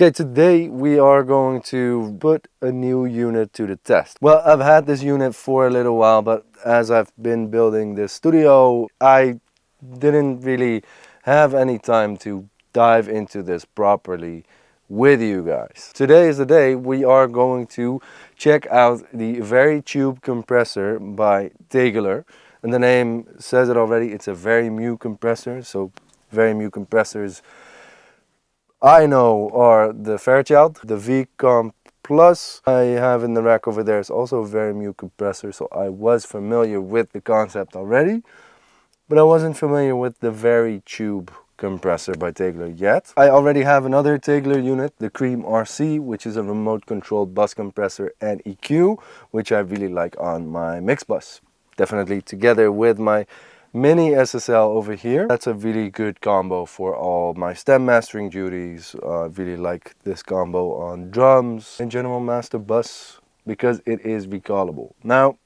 Okay, today we are going to put a new unit to the test. Well, I've had this unit for a little while, but as I've been building this studio, I didn't really have any time to dive into this properly with you guys. Today is the day we are going to check out the Vari Mu Compressor by Tegeler. And the name says it already, it's a Vari Mu compressor. So Vari Mu compressors I know are the Fairchild, the V Comp Plus I have in the rack over there is also a Vari Mu compressor, so I was familiar with the concept already, but I wasn't familiar with the Vari Tube compressor by Tagler yet. I already have another Tagler unit, the Cream RC, which is a remote controlled bus compressor and EQ, which I really like on my mix bus. Definitely together with my mini SSL over here. That's a really good combo for all my stem mastering duties. I really like this combo on drums and general master bus because it is recallable. Now,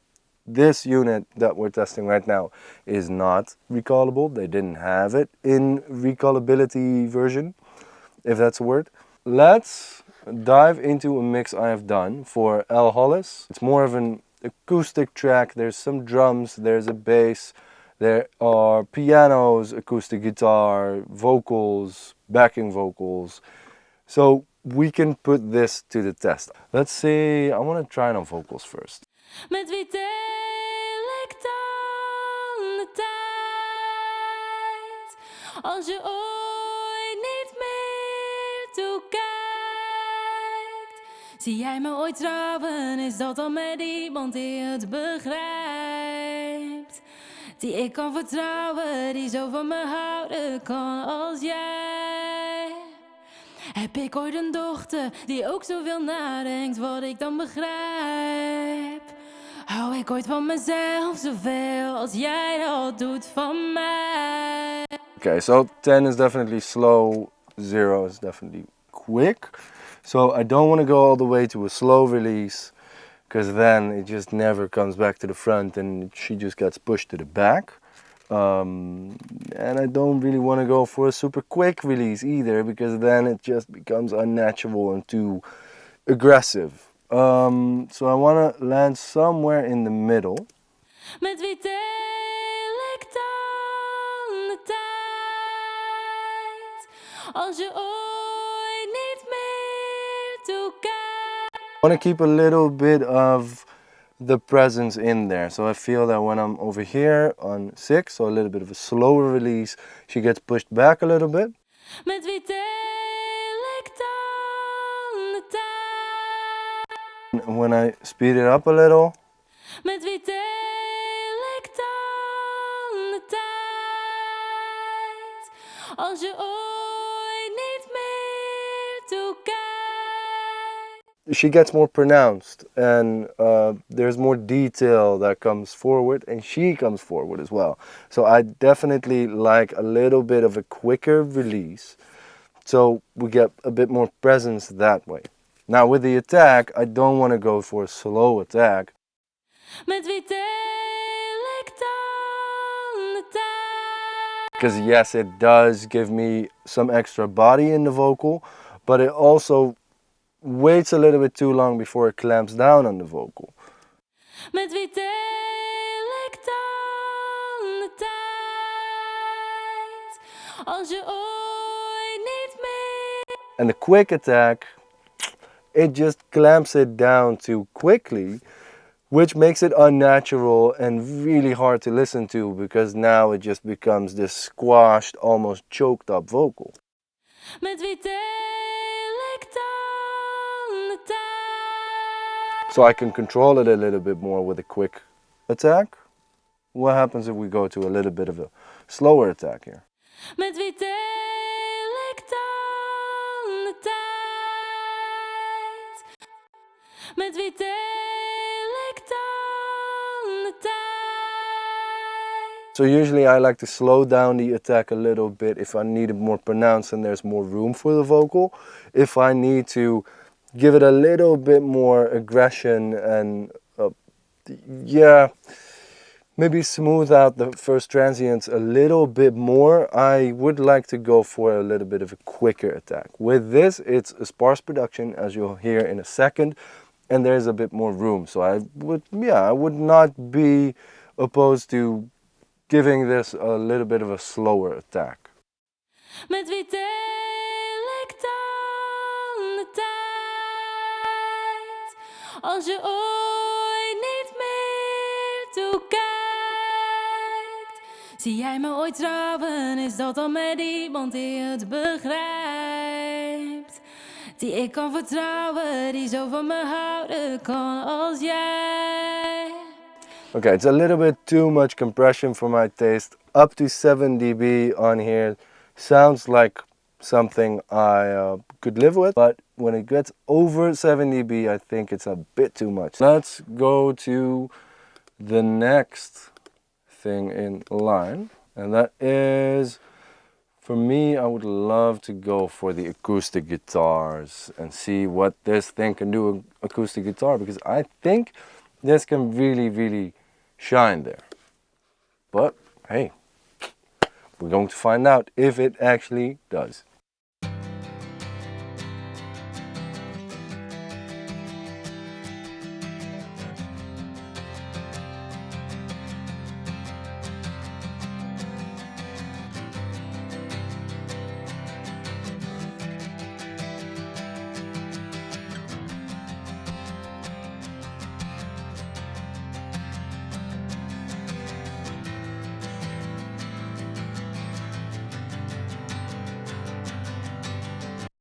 this unit that we're testing right now is not recallable. They didn't have it in recallability version, if that's a word. Let's dive into a mix I have done for Elle Hollis. It's more of an acoustic track. There's some drums, there's a bass, there are pianos, acoustic guitar, vocals, backing vocals. So we can put this to the test. Let's see, I want to try it on vocals first. Met wie deel ik dan de tijd? Als je ooit niet meer toekijkt. Zie jij me ooit trouwen, is dat dan met iemand die het begrijpt? Die ik kan vertrouwen, die zo van me houden kan als jij. Heb ik ooit een dochter die ook zoveel nadenkt wat ik dan begrijp? Hou ik ooit van mezelf zoveel als jij dat doet van mij? Okay, so 10 is definitely slow, 0 is definitely quick. So I don't want to go all the way to a slow release, because then it just never comes back to the front and she just gets pushed to the back. And I don't really want to go for a super quick release either, because then it just becomes unnatural and too aggressive. So I want to land somewhere in the middle. Met wie deel ik dan de tijd? Als je ooit niet meer toekijkt. I want to keep a little bit of the presence in there. So I feel that when I'm over here on 6, so a little bit of a slower release, she gets pushed back a little bit. Met wie deel ik dan de tijd? When I speed it up a little. Met wie deel ik dan de tijd? Als je ooit niet meer toekijkt. She gets more pronounced, and there's more detail that comes forward, and she comes forward as well. So I definitely like a little bit of a quicker release, so we get a bit more presence that way. Now with the attack, I don't want to go for a slow attack. Met wie deel ik dan de tijd? Because yes, it does give me some extra body in the vocal, but it also waits a little bit too long before it clamps down on the vocal. Met wie deel ik dan de tijd? Als je ooit niet meer. And the quick attack, it just clamps it down too quickly, which makes it unnatural and really hard to listen to, because now it just becomes this squashed, almost choked up vocal. Met wie deel ik dan de tijd? So I can control it a little bit more with a quick attack. What happens if we go to a little bit of a slower attack here? Met wie deel ik dan de tijd? Met wie deel ik dan de tijd? So usually I like to slow down the attack a little bit if I need it more pronounced and there's more room for the vocal. If I need to give it a little bit more aggression and maybe smooth out the first transients a little bit more, I would like to go for a little bit of a quicker attack. With this, it's a sparse production, as you'll hear in a second, and there's a bit more room. So I would not be opposed to giving this a little bit of a slower attack. Met wie deel ik dan de tijd? Als je ooit niet meer toekijkt. Zie jij me ooit trouwen, is dat dan met iemand die het begrijpt? Die ik kan vertrouwen, die zo van me houden kan als jij. Okay, it's a little bit too much compression for my taste. Up to 7 dB on here sounds like something I could live with, but when it gets over 7 dB, I think it's a bit too much. Let's go to the next thing in line, and that is, for me, I would love to go for the acoustic guitars and see what this thing can do with acoustic guitar, because I think this can really shine there. But hey, we're going to find out if it actually does.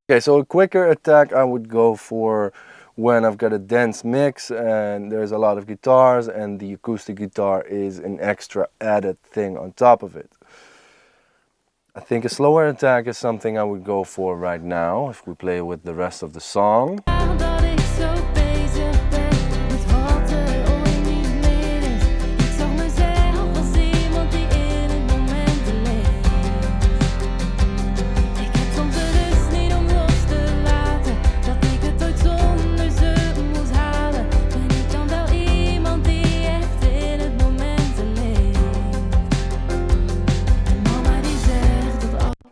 Okay, so a quicker attack I would go for when I've got a dense mix and there's a lot of guitars and the acoustic guitar is an extra added thing on top of it. I think a slower attack is something I would go for right now if we play with the rest of the song.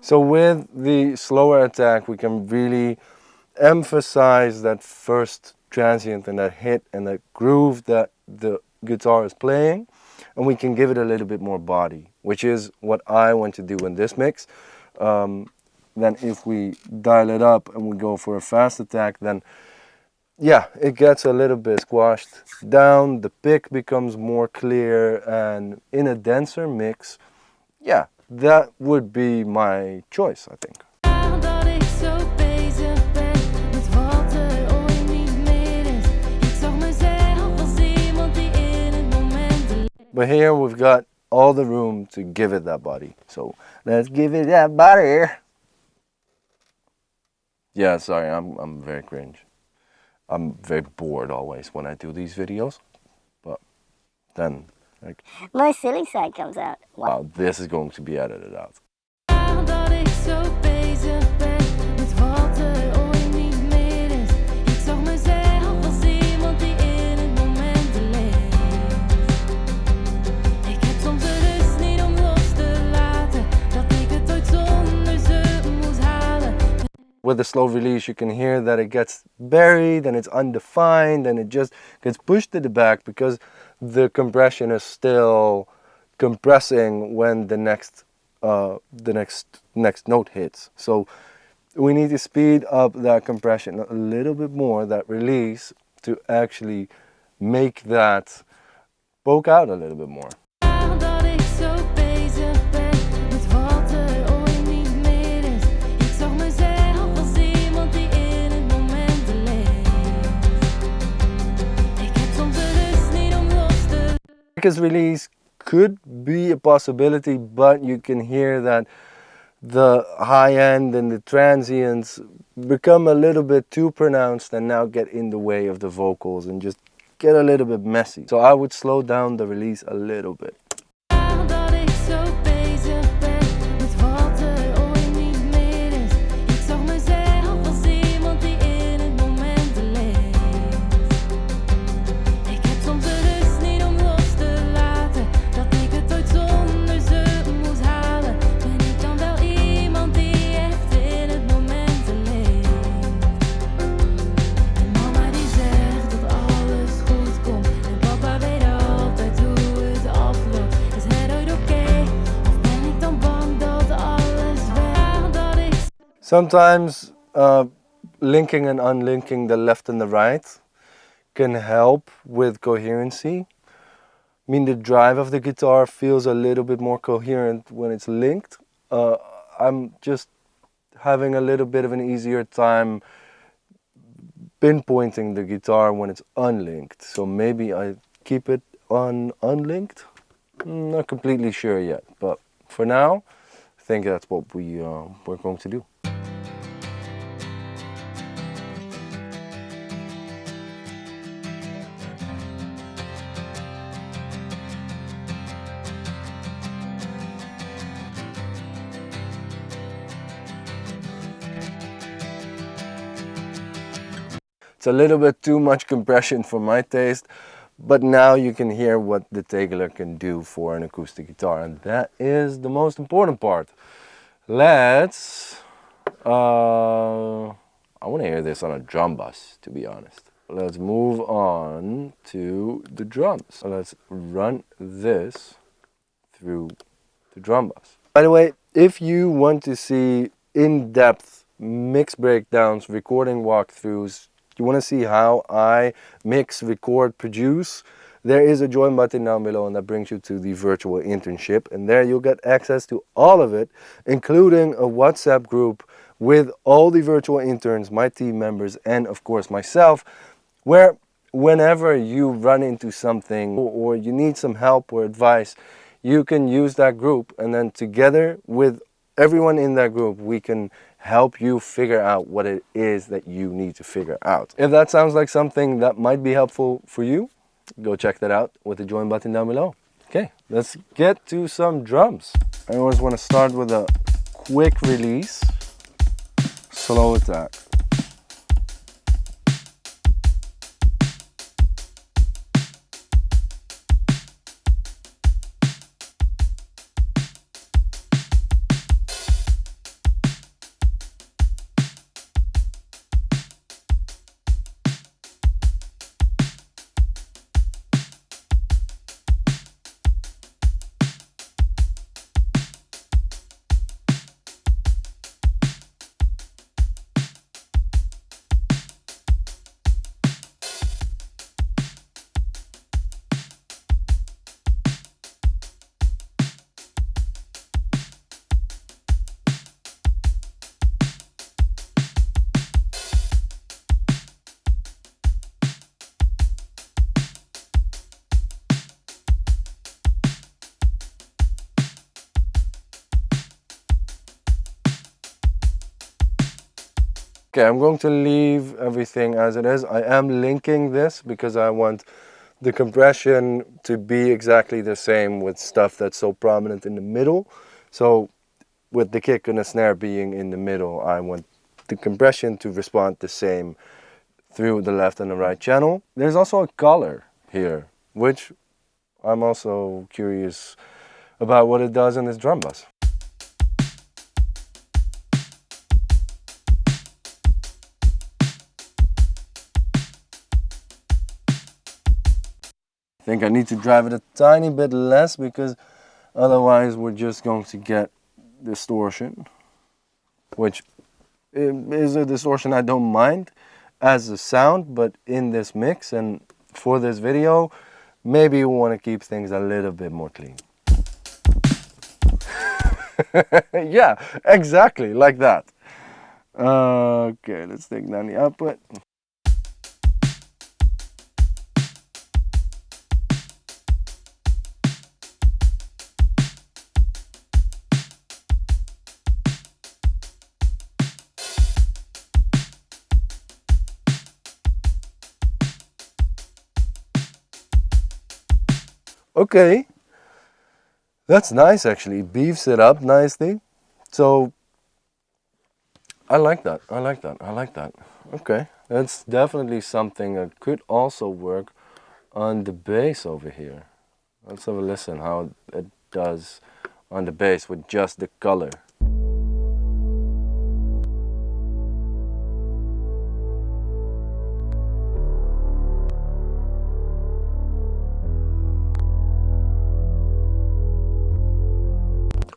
So with the slower attack, we can really emphasize that first transient and that hit and that groove that the guitar is playing, and we can give it a little bit more body, which is what I want to do in this mix. Then if we dial it up and we go for a fast attack, then yeah, it gets a little bit squashed down, the pick becomes more clear, and in a denser mix, yeah, that would be my choice, I think. But here we've got all the room to give it that body. So let's give it that body. Yeah, sorry, I'm very cringe. I'm very bored always when I do these videos. But then, like, my silly side comes out. Wow, this is going to be edited out. With the slow release, you can hear that it gets buried and it's undefined and it just gets pushed to the back because the compression is still compressing when the next note hits. So we need to speed up that compression a little bit more, that release, to actually make that poke out a little bit more. Release could be a possibility, but you can hear that the high end and the transients become a little bit too pronounced and now get in the way of the vocals and just get a little bit messy. So I would slow down the release a little bit. Sometimes linking and unlinking the left and the right can help with coherency. I mean, the drive of the guitar feels a little bit more coherent when it's linked. I'm just having a little bit of an easier time pinpointing the guitar when it's unlinked. So maybe I keep it on unlinked. Not completely sure yet, but for now, I think that's what we're going to do. It's a little bit too much compression for my taste, but now you can hear what the Tegeler can do for an acoustic guitar, and that is the most important part. Let's, I want to hear this on a drum bus, to be honest. Let's move on to the drums. So let's run this through the drum bus. By the way, if you want to see in-depth mix breakdowns, recording walkthroughs, you want to see how I mix, record, produce, there is a join button down below, and that brings you to the Virtual Internship, and there you'll get access to all of it, including a WhatsApp group with all the virtual interns, my team members, and of course myself, where whenever you run into something or you need some help or advice, you can use that group, and then together with everyone in that group, we can help you figure out what it is that you need to figure out. If that sounds like something that might be helpful for you, go check that out with the join button down below. Okay, let's get to some drums. I always want to start with a quick release, slow attack. Okay, I'm going to leave everything as it is. I am linking this because I want the compression to be exactly the same with stuff that's so prominent in the middle. So with the kick and the snare being in the middle, I want the compression to respond the same through the left and the right channel. There's also a color here, which I'm also curious about what it does in this drum bus. I think I need to drive it a tiny bit less because otherwise we're just going to get distortion, which is a distortion I don't mind as a sound, but in this mix and for this video, maybe you want to keep things a little bit more clean. Yeah, exactly, like that. Okay, let's take down the output. Okay, that's nice actually, it beefs it up nicely. So I like that, I like that, I like that. Okay, that's definitely something that could also work on the bass over here. Let's have a listen how it does on the bass with just the color.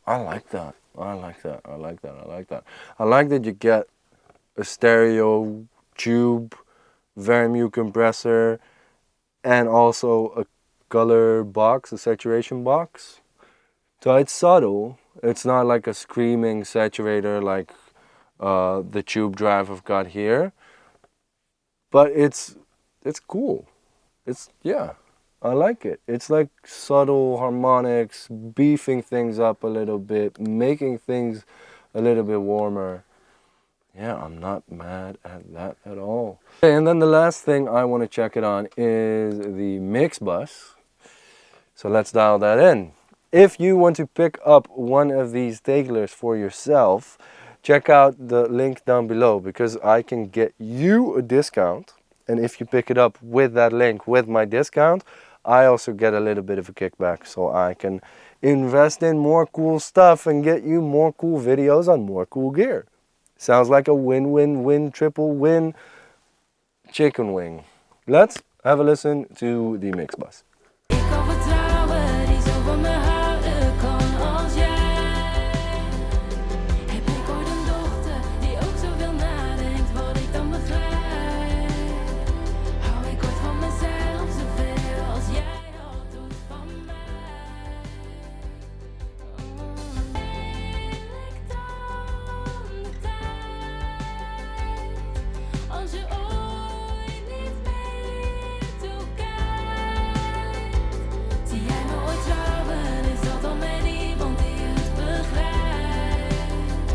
I like that. I like that. I like that. I like that. I like that you get a stereo tube, Vari Mu compressor, and also a color box, a saturation box. So it's subtle. It's not like a screaming saturator like the tube drive I've got here. But it's cool. Yeah, I like it. It's like subtle harmonics, beefing things up a little bit, making things a little bit warmer. Yeah, I'm not mad at that at all. Okay, and then the last thing I want to check it on is the mix bus. So let's dial that in. If you want to pick up one of these Taglers for yourself, check out the link down below because I can get you a discount. And if you pick it up with that link, with my discount, I also get a little bit of a kickback. So I can invest in more cool stuff and get you more cool videos on more cool gear. Sounds like a win-win-win, triple win, chicken wing. Let's have a listen to the mix bus. Ik kan vertrouwen, die zo van me houden kan als jij. Heb ik ooit een dochter die ook zoveel nadenkt wat ik dan begrijp? Hou ik ooit van mezelf zoveel als jij dat doet van mij? Ik dan de tijd als je ooit niet meer toekijkt. Zie jij me ooit trouwen, is dat dan met iemand die het begrijpt?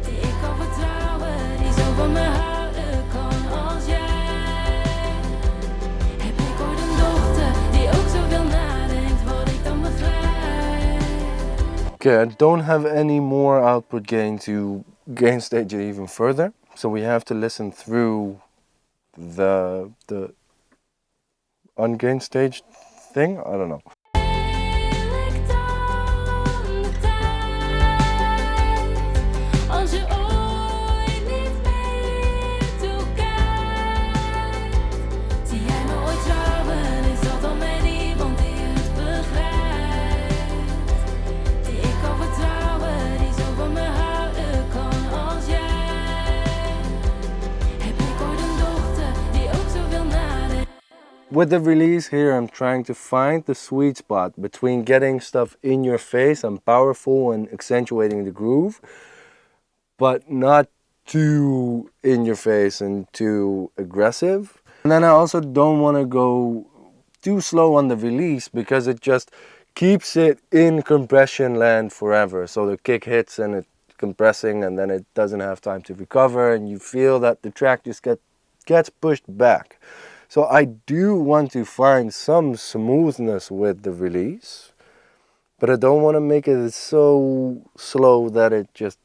Die ik kan vertrouwen, die zo van me houden kan als jij. Heb ik ooit een dochter die ook zoveel nadenkt wat ik dan begrijp? Okay, I don't have any more output gain to gain stage it even further. So we have to listen through the ungain stage thing. I don't know. Ik dan de tijd als je ooit niet meer toekijkt. Zie jij me ooit trouwen, is dat dan met iemand die het begrijpt? Die ik kan vertrouwen, die zo van me houden kan als jij. Heb ik ooit een dochter die ook zoveel nadenkt? With the release here, I'm trying to find the sweet spot between getting stuff in your face and powerful and accentuating the groove, but not too in your face and too aggressive. And then I also don't want to go too slow on the release because it just keeps it in compression land forever. So the kick hits and it's compressing and then it doesn't have time to recover and you feel that the track just gets pushed back. So I do want to find some smoothness with the release, but I don't want to make it so slow that it just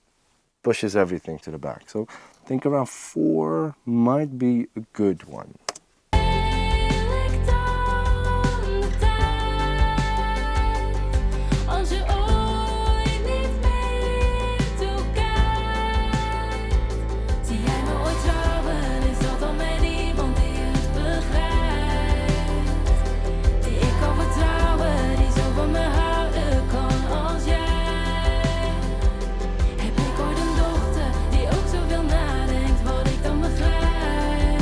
pushes everything to the back. So I think around 4 might be a good one. Ik dan de tijd als je ooit niet meer toekijkt. Zie jij me ooit trouwen, is dat dan met iemand die het begrijpt? Die ik kan vertrouwen, die zo van me houden kan als jij. Heb ik ooit een dochter die ook zoveel nadenkt wat ik dan begrijp?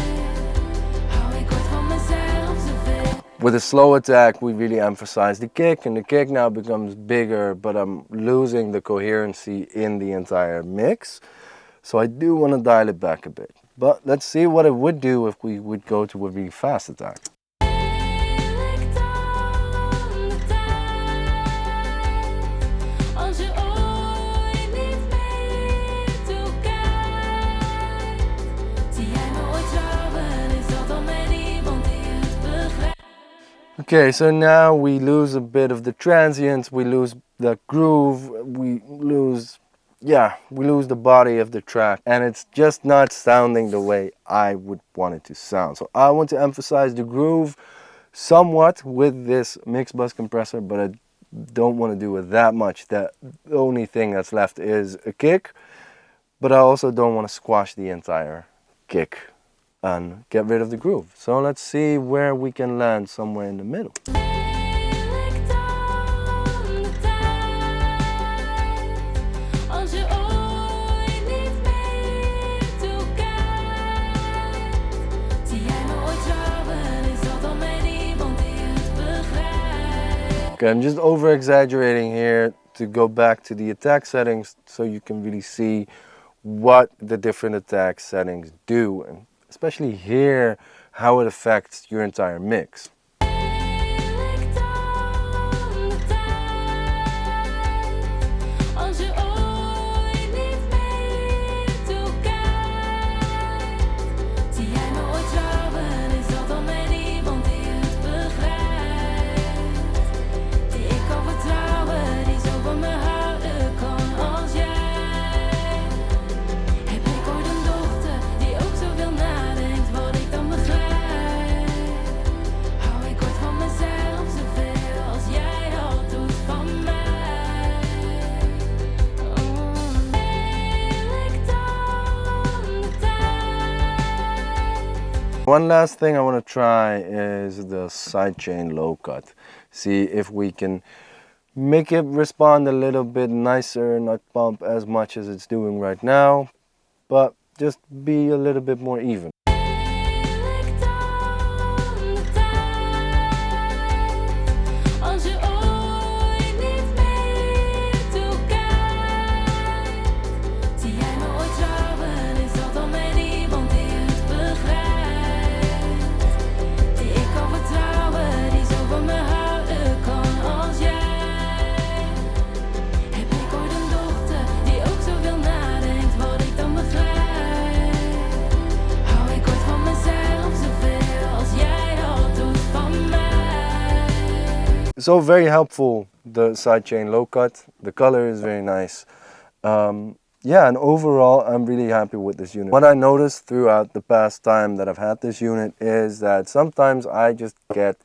Hou ik ooit van mezelf zoveel? With a slow attack, we really emphasize the kick, and the kick now becomes bigger, but I'm losing the coherency in the entire mix. So I do want to dial it back a bit. But let's see what it would do if we would go to a really fast attack. Ik dan de tijd als je ooit niet meer toekijkt. Zie jij me ooit trouwen, is dat dan met iemand die het begrijpt? Okay, so now we lose a bit of the transients, we lose the groove, we lose the body of the track, and it's just not sounding the way I would want it to sound. So I want to emphasize the groove somewhat with this mix bus compressor, but I don't want to do it that much. The only thing that's left is a kick, but I also don't want to squash the entire kick and get rid of the groove. So let's see where we can land somewhere in the middle. Ik dan de tijd Okay, I'm just over exaggerating here to go back to the attack settings so you can really see what the different attack settings do, and especially hear how it affects your entire mix. Als je ooit niet meer toekijkt, zie jij me ooit trouwen, is dat dan met iemand die het begrijpt, die ik kan vertrouwen, die zo van me houden kan als jij. Heb ik ooit een dochter die ook zoveel nadenkt, wat ik dan begrijp? Hou ik ooit van mezelf zoveel als jij dat doet van mij? One last thing I want to try is the sidechain low cut. See if we can make it respond a little bit nicer, not pump as much as it's doing right now, but just be a little bit more even. Als je ooit niet meer toekijkt, zie jij me ooit trouwen, is dat dan met iemand die het begrijpt, die ik kan vertrouwen, die zo van me houden kan als jij. Heb ik ooit een dochter die ook zoveel nadenkt, wat ik dan begrijp? Hou ik ooit van mezelf zoveel als jij dat doet van mij? So very helpful, the sidechain low cut. The color is very nice. Yeah, and overall I'm really happy with this unit. What I noticed throughout the past time that I've had this unit is that sometimes I just get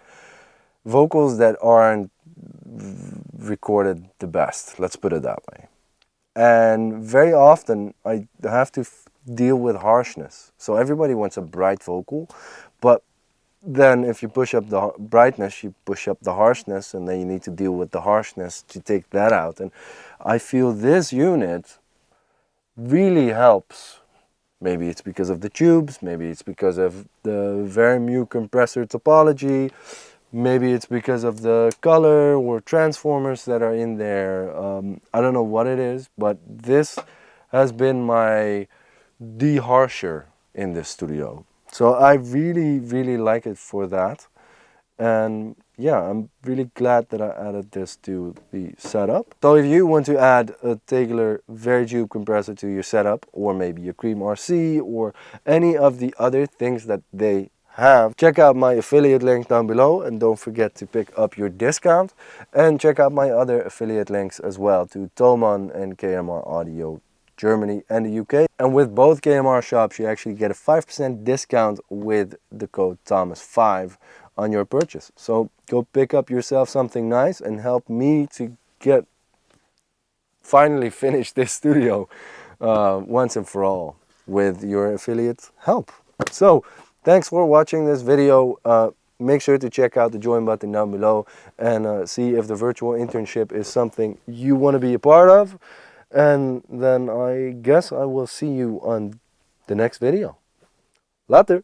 vocals that aren't recorded the best, let's put it that way. And very often I have to deal with harshness. So everybody wants a bright vocal, but then if you push up the brightness, you push up the harshness, and then you need to deal with the harshness to take that out. And I feel this unit really helps. Maybe it's because of the tubes, maybe it's because of the Vari Mu Compressor topology, maybe it's because of the color or transformers that are in there. I don't know what it is, but this has been my de-harsher in this studio. So I really, really like it for that. And yeah, I'm really glad that I added this to the setup. So if you want to add a Tegeler VTC compressor to your setup, or maybe a Cream RC, or any of the other things that they have, check out my affiliate link down below, and don't forget to pick up your discount. And check out my other affiliate links as well to Thomann and KMR Audio Germany and the UK. And with both KMR shops you actually get a 5% discount with the code Thomas5 on your purchase. So go pick up yourself something nice and help me to finally finish this studio once and for all with your affiliate help. So thanks for watching this video. Make sure to check out the join button down below and see if the virtual internship is something you want to be a part of. And then I guess I will see you on the next video. Later!